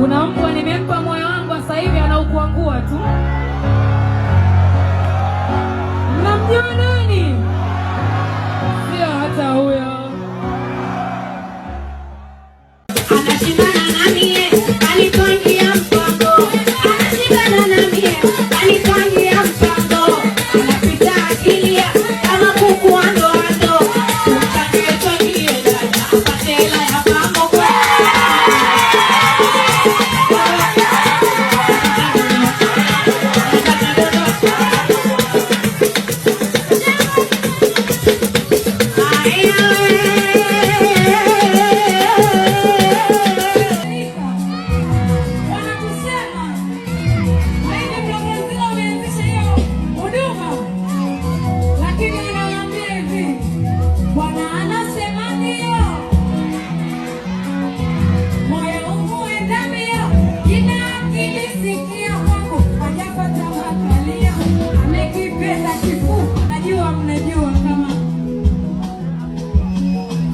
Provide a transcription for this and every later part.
Unampa, nimempa moyo wangu, sasa hivi anaukuangua tu. Mnamjua nani? Sio hata huyo. Anashindana na mie, alipangia mpango. Anashindana na mie, alipangia mpango. Anapita akilia kama kuku wa ndoano. Utangie dada, apate hela ya pango kwa.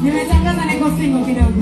Nimetangaza niko single kidogo.